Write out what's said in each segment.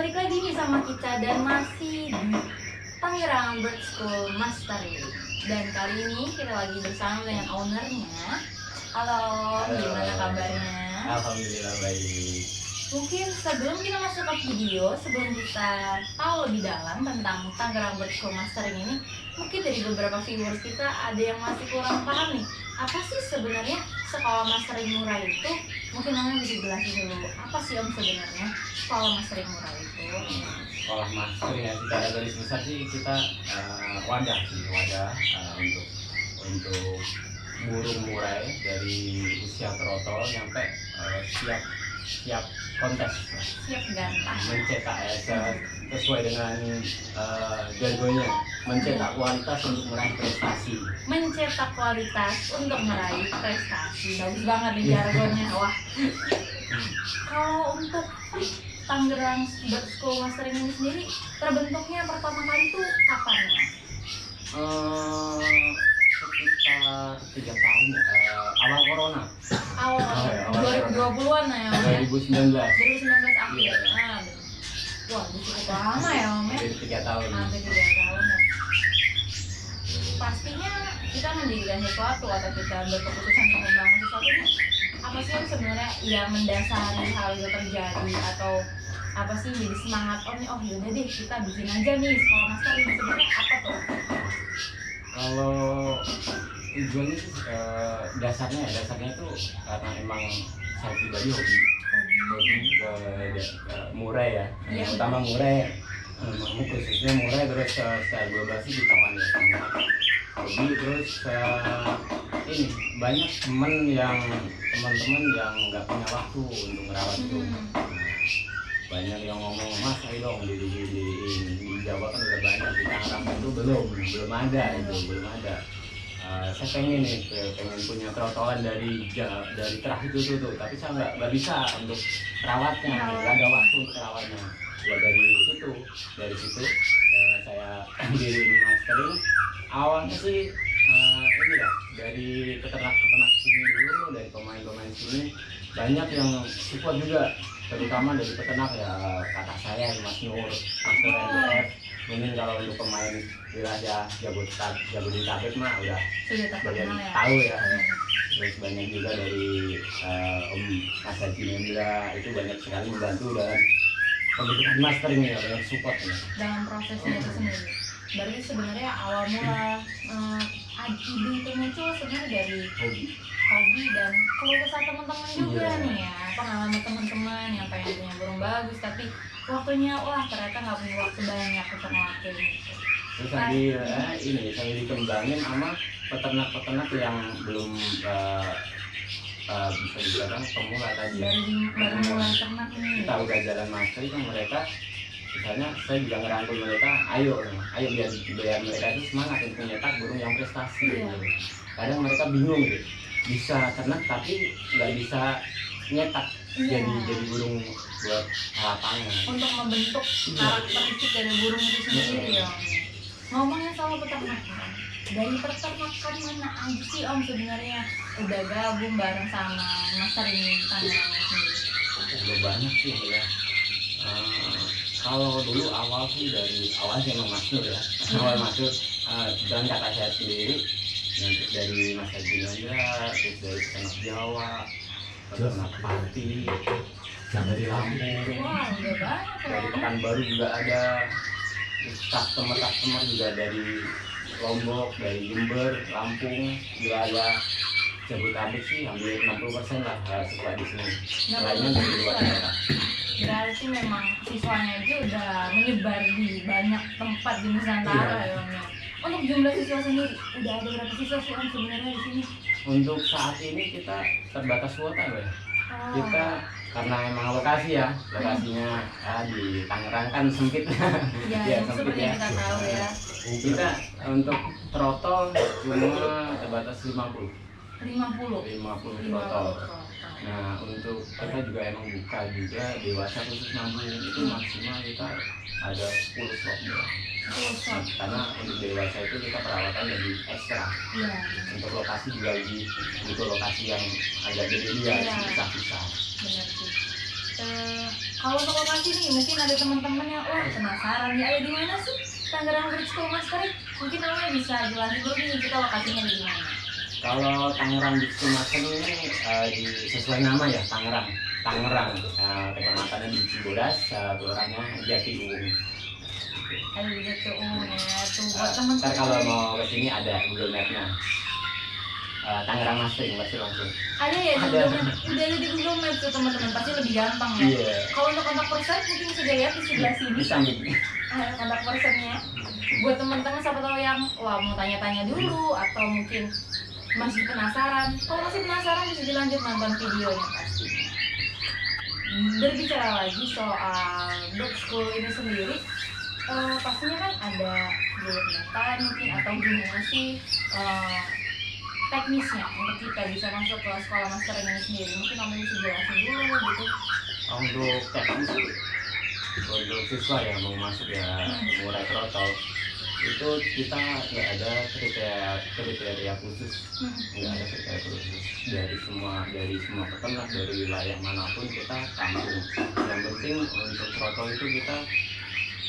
balik lagi nih sama kita dan masih di Tangerang Bird School Mastery. Dan kali ini kita lagi bersama dengan ownernya. Halo, gimana kabarnya? Alhamdulillah baik. Mungkin sebelum kita masuk ke video, sebelum kita tahu lebih dalam tentang Tangerang Bird School Mastery ini, mungkin dari beberapa viewers kita ada yang masih kurang paham nih. Apa sih sebenarnya sekolah mastering murah itu? Mungkin namanya bisa jelasin dulu. Apa sih Om sebenarnya sekolah mastering murah itu? Sekolah master ya, secara garis besar sih kita wadah untuk burung murai dari usia trotol sampai siap kontes, Siap gantah. mencetak sesuai dengan jargonnya, mencetak kualitas untuk meraih prestasi. Mencetak kualitas untuk meraih prestasi. Bagus banget nih jargonnya. Wah. Kalau untuk Tangerang Bird School Mastering ini sendiri terbentuknya pertama kali itu kapan ya? Sekitar 3 tahun ya, awal corona. Awal 2020-an ya Om ya? 2019. 2019 akhir. Iya. Nah, wah, cukup lama ya Om ya? Hampir 3 tahun. Hampir 3 tahun ya. Pastinya kita mendirikan sesuatu atau kita berkeputusan untuk membangun sesuatu ini, apa sih yang sebenarnya yang mendasari hal itu terjadi, atau apa sih jadi semangat Om nih, oh yaudah deh kita bikin aja nih sekolah master ini, sebenarnya apa tuh? Kalau tujuannya sih dasarnya itu karena emang saya pribadi hobi murai ya, Iya. utama murai, khususnya murai, terus saya globasi di kawan ya, sama hobi. Terus ini banyak teman-teman yang nggak punya waktu untuk merawat itu. Banyak yang ngomong, Mas ayo dong di Jawa kan udah banyak, di Tangerang itu belum ada. Saya pengen punya trotolan dari terah itu tuh, tapi saya nggak bisa untuk rawatnya, nggak ada waktu untuk rawatnya. Ya dari situ saya di mastering. Awalnya sih ini ya, dari peternak sini dulu, dari pemain sini banyak yang support juga, terutama dari peternak ya, kakak saya Mas Nur, Mas Nur NDF. Mungkin kalau untuk pemain wilayah Jabodetabek mah udah Sudah tahu ya. Terus banyak juga dari Om Mas Haji Mendra, itu banyak sekali membantu dalam pembentukan mastering ya, banyak support ya. Dalam prosesnya itu sendiri. Berarti sebenarnya awal mula ide itu muncul sebenarnya dari hobi dan keluh kesah teman-teman juga nih ya, pengalaman teman-teman yang pengen punya burung bagus tapi waktunya ternyata nggak punya waktu banyak untuk ngelakuin itu. Terus sambil dikembangin sama peternak yang belum bisa dikatakan pemula tadi ya. Baru mulai ternak nih. Kita udah jalan master kan, mereka misalnya saya juga ngerangkul mereka, ayo biar mereka itu semangat untuk menyetak burung yang prestasi. Iya. Gitu. Kadang mereka bingung gitu, bisa ternak tapi nggak bisa nyetak. Iya. Jadi burung buat lapangan. Untuk membentuk karakteristik dari burung itu sendiri ya Om. Ngomongnya soal peternakan, dari peternakan mana aja sih Om sebenarnya udah gabung bareng sama master ini Tangerang sendiri? Udah banyak sih ya. Kalau dulu awal sih dari awal sih emang Mas Nur ya. Awal Mas Nur dan kakak saya sendiri, nanti dari Mas Haji Mendra, terus dari peternak Jawa, peternak Pati, dari Lampung, Wah, udah banyak ya dari Om. Pekanbaru juga ada, customer juga dari Lombok, dari Jember, Lampung, wilayah Jabodetabek sih hampir 60% lah sekolah di sini. Lainnya dari luar daerah. Berarti memang siswanya aja udah menyebar di banyak tempat di Nusantara ya Om ya. Untuk jumlah siswa sendiri, udah ada berapa siswa sih Om sebenarnya di sini? Untuk saat ini kita terbatas kuota ya. Kita karena emang lokasinya di Tangerang kan sempit. Ya, seperti yang kita tahu ya. Kita untuk trotol cuma terbatas 50 trotol. Nah, untuk kita juga emang buka juga dewasa khusus 60, itu maksimal kita ada 10 slot doang. Karena untuk dewasa itu kita perawatan lebih ekstra. Iya. Untuk lokasi juga butuh lokasi yang agak gede dia, bisa. Benar sih. Kalau untuk lokasi nih, mungkin ada teman-teman yang wah penasaran ya ada di mana sih Tangerang Bridge Schoolmaster? Mungkin namanya bisa jelasin dulu nih kita lokasinya di mana. Kalau Tangerang Beach Schoolmaster ini sesuai nama ya, Tangerang. Kecamatannya di Cibodas, kelurahannya Jatiuwung. Ada di Jatiuwung ya, tuh buat Ntar teman-teman. kalau mau kesini ada Google Map-nya. Tangerang Mastering pasti langsung. Ada ya di Ada. Google Maps. Udah ada di Google Maps tuh teman-teman, pasti lebih gampang ya. Iya. Kalau untuk kontak person mungkin bisa dilihat di sebelah sini. Di samping. Kontak personnya. Buat teman-teman siapa tahu yang wah mau tanya-tanya dulu atau mungkin masih penasaran. Kalau masih penasaran bisa dilanjut nonton videonya pastinya. Berbicara lagi soal dog school ini sendiri, pastinya kan ada kegiatan mungkin atau gimana sih teknisnya untuk kita bisa masuk ke sekolah master ini sendiri. Mungkin kamu bisa jelasin dulu gitu. Untuk teknis sih, untuk siswa yang mau masuk ya mulai trotol itu kita nggak ada kriteria khusus, nggak ada kriteria khusus dari semua peternak dari wilayah manapun kita tampung. Yang penting untuk trotol itu kita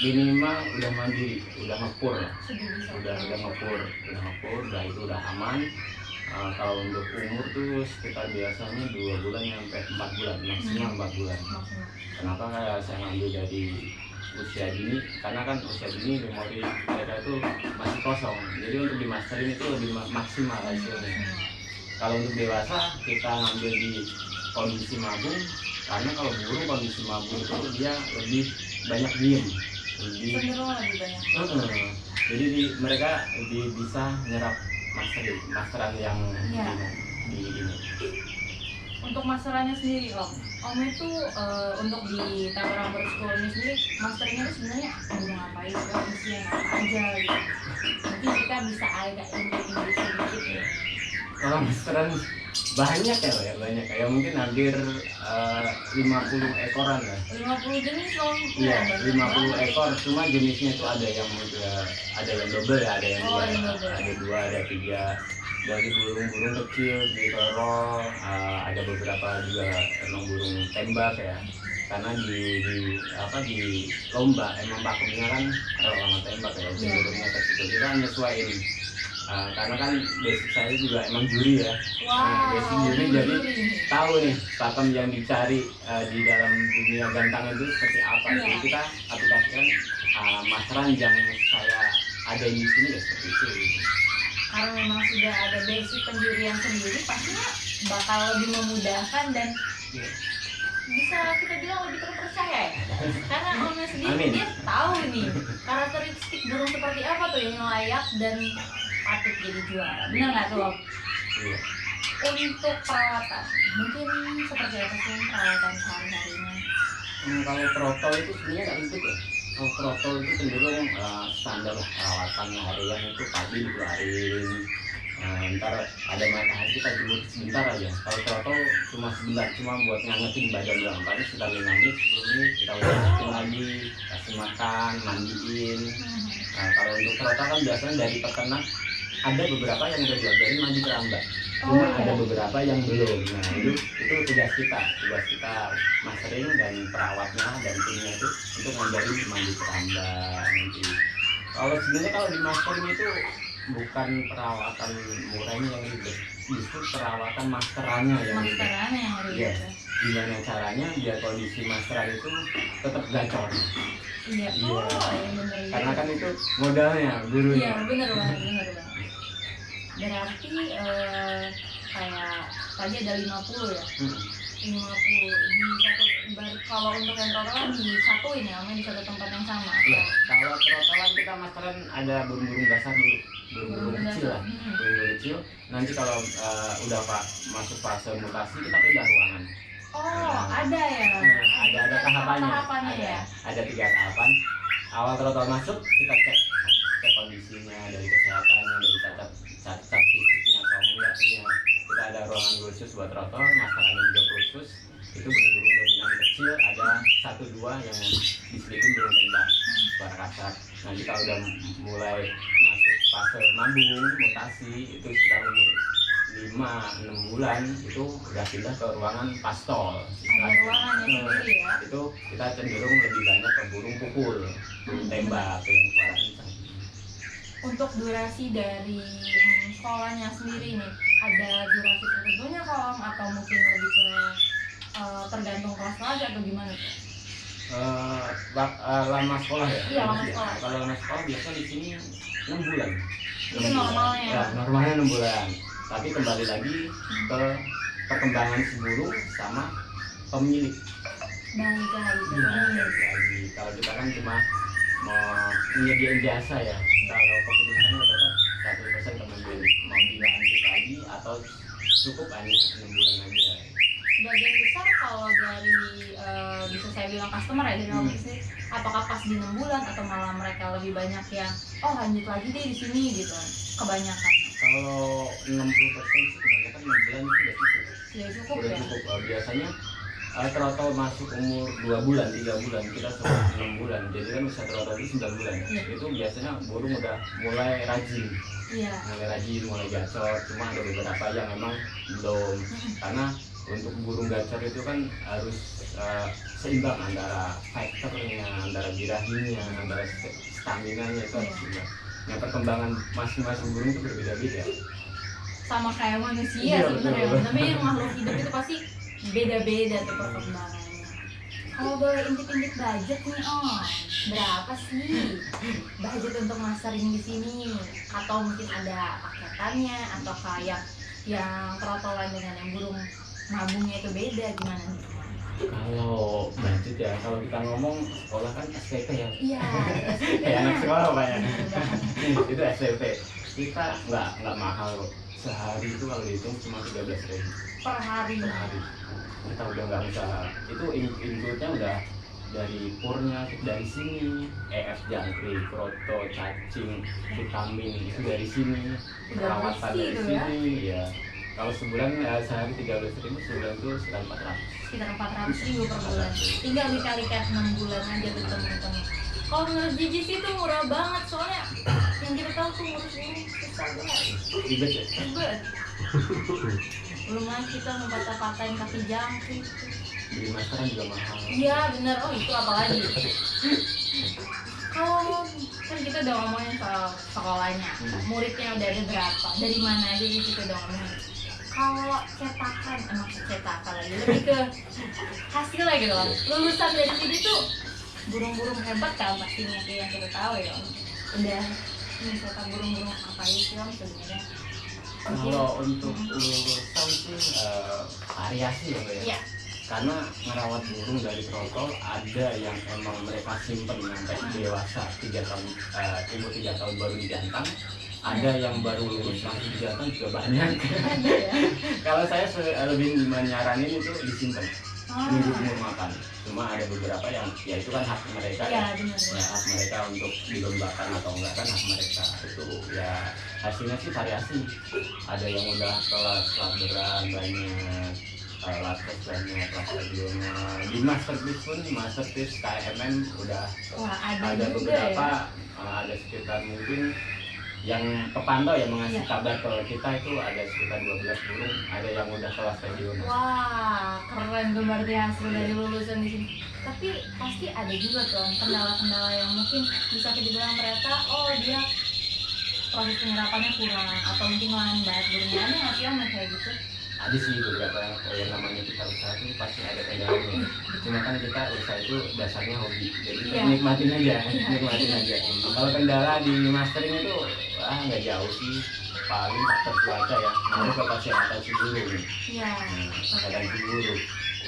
minimal udah mandiri, udah ngepur lah, udah ngepur, udah itu udah aman. Kalau untuk umur tuh sekitar biasanya 2 bulan sampai 4 bulan, maksimal 4 bulan. Kenapa saya ngambil dari usia dini? Karena kan usia dini memori mereka itu masih kosong, jadi untuk di masterin itu lebih maksimal hasilnya. Kalau untuk dewasa kita ngambil di kondisi mabung, karena kalau burung kondisi mabung itu dia lebih banyak diem, Cenderung lebih banyak. jadi mereka lebih bisa nyerap masteran yang Ya. di ini. Untuk masterannya sendiri Om itu untuk di Tangerang Bridge School ini sendiri masternya itu sebenarnya udah ngapain sih, isinya apa aja gitu. Mungkin kita bisa agak intip sedikit nih. Kalau masteran banyak ya, banyak ya mungkin hampir 50 ekoran ya. 50 jenis Om. Iya, Banyak 50 banget. ekor, cuma jenisnya itu ada yang double ya, ada yang Oh, dua, yang double. ada 2, ada 3. Dari burung-burung kecil di rorol, ada beberapa juga emang burung tembak ya. Karena di lomba emang pakemnya kan lama tembak ya, Iya. burungnya kecil. Kita nyesuaiin. Karena kan basic saya juga emang juri ya. Basic Wow. juri jadi juri. tahu nih pakem yang dicari di dalam dunia gantang itu seperti apa. Iya. Jadi kita aplikasikan masteran yang saya ada di sini ya seperti itu. Karena memang sudah ada basic penjurian sendiri, pastinya bakal lebih memudahkan dan Iya. bisa kita bilang lebih terpercaya ya. Karena Omnya sendiri Amin. dia tahu nih karakteristik burung seperti apa tuh yang layak dan patut jadi juara. Benar nggak tuh Om? Iya. Untuk perawatan, mungkin seperti apa sih perawatan sehari-harinya? Kalau trotol itu sebenarnya nggak ribet ya. Kalau trotol itu cenderung standar lah, perawatan harian itu pagi dikeluarin, ntar ada matahari kita jemur sebentar aja. Kalau trotol cuma sebentar, cuma buat ngangetin badan doang. Paling sekitar 5 menit, 10 menit kita udahin lagi, kasih makan, mandiin. Kalau untuk trotol kan biasanya dari peternak ada beberapa yang udah diajarin mandi keramba. Cuma Oh, iya. ada beberapa yang belum. Nah itu tugas kita mastering dan perawatnya dan timnya itu untuk ngajarin mandi keramba nanti. Kalau sebenarnya kalau di mastering itu bukan perawatan murahnya yang ribet, justru perawatan masterannya yang ribet. Masterannya yang ribet Iya. ya. Gimana caranya biar kondisi masteran itu tetap gacor. Iya. Iya. Oh, iya benar. Karena kan itu modalnya Iya, gurunya. benar banget. Berarti kayak tadi ada 50 ya. Hmm. 50 di satu kalau untuk yang total disatuin ya, di satu tempat yang sama. Iya, kalau trotolan kita masteran ada burung-burung dasar dulu, burung-burung kecil lah, burung kecil. Nanti kalau udah masuk fase mutasi kita pindah ruangan. Oh, ada ya. Ada tahapannya. Tahapannya ya. Ada 3 tahapan. Awal trotol masuk kita cek kondisinya dari kesehatannya, dari cacat fisiknya atau enggaknya. Kita ada ruangan khusus buat trotol, masterannya juga khusus. Itu burung-burung dominan kecil ada 1-2 yang diselipin burung tembak suara kasar. Nanti kalau udah mulai masuk fase mambung mutasi itu sekitar umur 5 5-6 bulan itu udah pindah ke ruangan pastol. Ada ruangannya sendiri ya. Itu kita cenderung lebih banyak ke burung pukul, burung tembak yang suara kencang. Untuk durasi dari sekolahnya sendiri nih, ada durasi tertentunya Om, atau mungkin lebih ke tergantung kelas aja atau gimana tuh? Lama sekolah ya? Iya, lama sekolah. Kalau lama sekolah biasanya di sini 6 bulan. Itu normalnya. Ya, normalnya 6 bulan. Tapi kembali lagi ke perkembangan si burung sama pemilik. Balik lagi ke Iya, pemilik. balik lagi. Kalau kita kan cuma mau menyediain jasa ya. Kalau keputusannya tetap 100% ke pemilik. Mau dilanjut lagi atau cukup hanya 6 bulan aja. Sebagian besar kalau dari bisa saya bilang customer ya dari office sih, apakah pas di 6 bulan atau malah mereka lebih banyak yang lanjut lagi deh di sini gitu, kebanyakan. Kalau 60% sih kebanyakan 6 bulan itu udah cukup. Sudah cukup Udah ya. cukup. Biasanya trotol masuk umur 2 bulan, 3 bulan, kita sudah 6 bulan. Jadi kan usia trotol itu 9 bulan. Iya. Itu biasanya burung udah mulai rajin. Iya. Mulai rajin, mulai gacor. Cuma ada beberapa yang memang belum. Karena untuk burung gacor itu kan harus seimbang antara fighternya, antara birahinya, antara stamina-nya itu harus seimbang. Nah, perkembangan masing-masing burung itu berbeda-beda. Sama kayak manusia Iya, sebenarnya, betul. tapi makhluk hidup itu pasti beda-beda tuh perkembangannya. Kalau boleh intip-intip budget nih berapa sih budget untuk mastering di sini? Atau mungkin ada paketannya atau kayak yang trotolan dengan yang burung nabungnya itu beda, gimana nih? Kalau budget ya, kalau kita ngomong sekolah kan SPP ya. Iya, Kayak anak sekolah Pak ya. Betul. Itu SPP. Kita nggak mahal kok. Sehari itu kalau dihitung cuma 13.000 Per hari. per hari. Kita udah nggak usah. Itu include-nya udah dari purnya dari sini, EF jangkrik, proto, cacing, vitamin itu dari sini, Udah perawatan bersih dari tuh ya. sini ya. Kalau sebulan sehari 13.000, sebulan itu sekitar 400. Sekitar 400.000 per bulan. Tinggal dikalikan 6 bulan aja tuh temen-temen. Kalau menurut Gigi sih itu murah banget, soalnya yang kita tahu tuh ngurus ini susah banget. Ribet ya? Ribet. Belum lagi kita ngepatah-patahin kaki jangkrik. Beli masteran juga mahal. Iya bener, itu apalagi. Kalau kan kita udah ngomongin soal sekolahnya, muridnya udah ada berapa, dari mana aja gitu kita udah ngomongin. Kalau cetakan, cetakan lagi lebih ke hasilnya gitu kan. Lulusan dari sini tuh burung-burung hebat kan pastinya, kayak yang kita tahu ya. Udah cetak burung-burung apa aja sih Om sebenarnya? Kalau untuk lulusan sih variasi ya Mbak ya. Iya. Karena merawat burung dari trotol ada yang emang mereka simpen sampai dewasa 3 tahun, umur 3 tahun baru dijantan. Ada yang baru lulus langsung dijantan juga banyak. Ada ya. Kalau saya lebih menyaranin itu disimpan, nunggu Ah. umur makan. Cuma ada beberapa yang ya itu kan hak mereka Iya, ya. benar. Ya, hak mereka untuk dilombakan atau enggak kan hak mereka. Itu ya hasilnya sih variasi. Ada yang udah kelas laberan banyak, kelas banyak, kelas regional. Di masterpiece pun, masterpiece KMM udah Wah, ada ada juga beberapa, ya. ada sekitar mungkin yang kepantau yang mengasih Iya. kabar ke kita itu ada sekitar 12 burung, ada yang udah kelas regional. Wah, keren tuh berarti hasil dari lulusan di sini. Tapi pasti ada juga tuh kendala-kendala yang mungkin bisa kita bilang mereka, dia proses penyerapannya kurang atau mungkin lambat. Burungnya ada nggak sih Om yang kayak gitu? Ada sih beberapa yang namanya kita usaha itu pasti ada kendalanya. Cuma kan kita usaha itu dasarnya hobi, jadi Iya. nikmatin aja, Iya. nikmatin aja. Kalau kendala di mastering itu nggak jauh sih, paling faktor cuaca ya, ngaruh ke kesehatan si burung. Iya. Kesehatan si burung.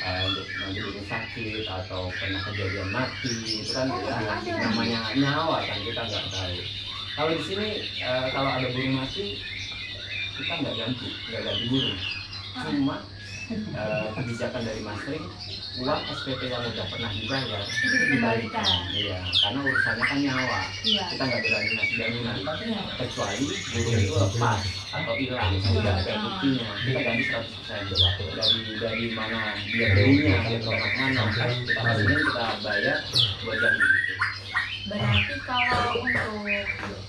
Untuk nanti burung sakit atau pernah kejadian mati itu kan ada. namanya nyawa kan kita nggak tahu. Kalau di sini kalau ada burung mati kita nggak ganti burung. Cuma kebijakan dari mastering, uang SPP yang udah pernah dibayar Itu dikembalikan. Iya, karena urusannya kan nyawa. Iya. Kita nggak berani ngasih jaminan, Iya. kecuali burung itu lepas atau hilang, tidak ada buktinya. Kita ganti 100%. Dari mana dia belinya, dia ternak mana, kita pastikan kita bayar buat ganti itu. Berarti kalau untuk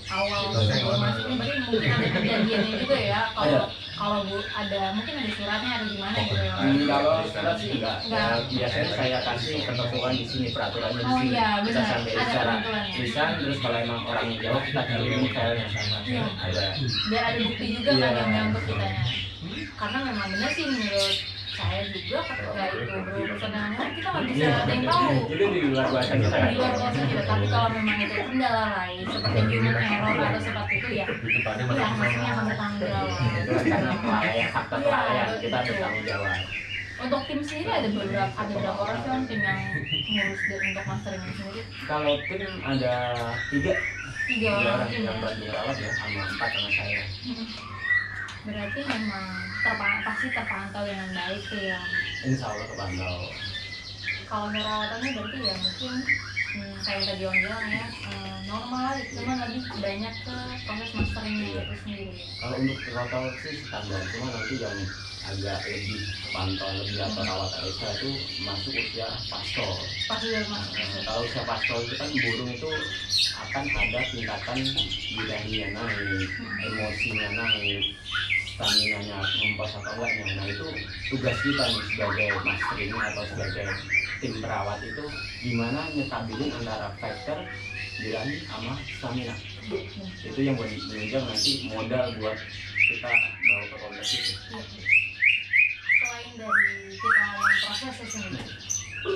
awal sebelum masuk ini berarti mungkin ada perjanjiannya juga ya. Kalau kalau Bu ada mungkin ada suratnya atau gimana gitu ya. Kalau surat sih enggak. Enggak. Biasanya saya kasih ketentuan di sini, peraturannya di Oh sini. iya Kita benar, sampai ada secara ketentuannya. lisan, terus kalau emang orang yang jawab kita kirim filenya sama. Iya. Ada. Biar ada bukti juga Iya. kan yang untuk kitanya. Karena memang benar sih menurut saya juga ketika itu berurusan dengan hewan kita nggak bisa ada yang tahu. Itu di luar kuasa kita kan. Di luar kuasa kita, tapi kalau memang itu kendala lain seperti human error atau seperti itu ya, ya maksudnya akan bertanggung jawab. Itu karena kelalaian, faktor kelalaian kita bertanggung jawab. Untuk tim sendiri ada berapa orang sih Om, tim yang ngurus untuk mastering ini sendiri? Kalau tim ada tiga Tiga orang orang tim yang ya. bantu merawat ya, sama 4 sama saya. Berarti memang pasti terpantau dengan baik tuh ya. Insya Allah kepantau. Kalau perawatannya berarti ya mungkin kayak yang tadi Om bilang ya, normal cuma lebih banyak ke proses masteringnya itu sendiri. Kalau untuk perawat sih standar, cuma nanti yang agak lebih pantau lebih atau rawatan ekstra itu masuk usia pastol. Pasti dari mas. Kalau usia pastol itu kan burung itu akan ada tingkatan birahinya naik, emosinya naik, stamina-nya ngempos atau enggaknya. Nah itu tugas kita nih sebagai masteringnya atau sebagai tim perawat itu gimana nyetabilin antara factor birahi sama stamina. Itu yang buat menunjang nanti modal buat kita bawa ke kompetisi. Selain dari kita ngomong prosesnya sendiri,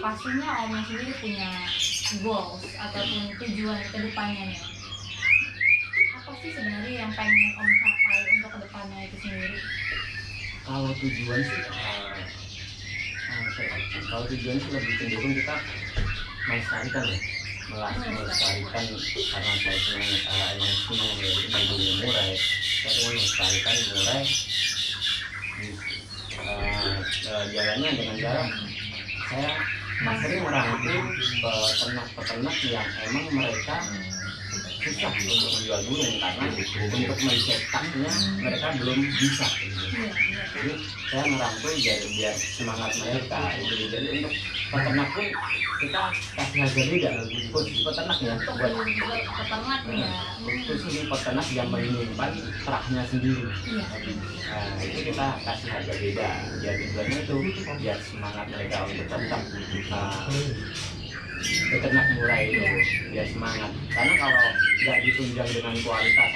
pastinya Omnya sendiri punya goals ataupun tujuan ke depannya nih. Apa sih sebenarnya yang pengen Om capai untuk ke depannya itu sendiri? Kalau tujuan sih kalau tujuan sih lebih cenderung kita melestarikan ya, melestarikan karena saya senang emang senang ya itu murai, saya pengen melestarikan murai jalannya dengan cara saya sering merangkul peternak yang emang mereka susah untuk menjual burung karena untuk mencetaknya mereka belum bisa. Jadi saya merangkul biar semangat mereka. Jadi untuk peternak pun kita kasih harga beda khusus peternak ya, buat Peternak ya. khusus peternak yang menyimpan terahnya sendiri. Nah, itu kita kasih harga beda. Ya tujuannya itu biar semangat mereka untuk tetap beternak murah itu biar semangat. Karena kalau nggak ditunjang dengan kualitas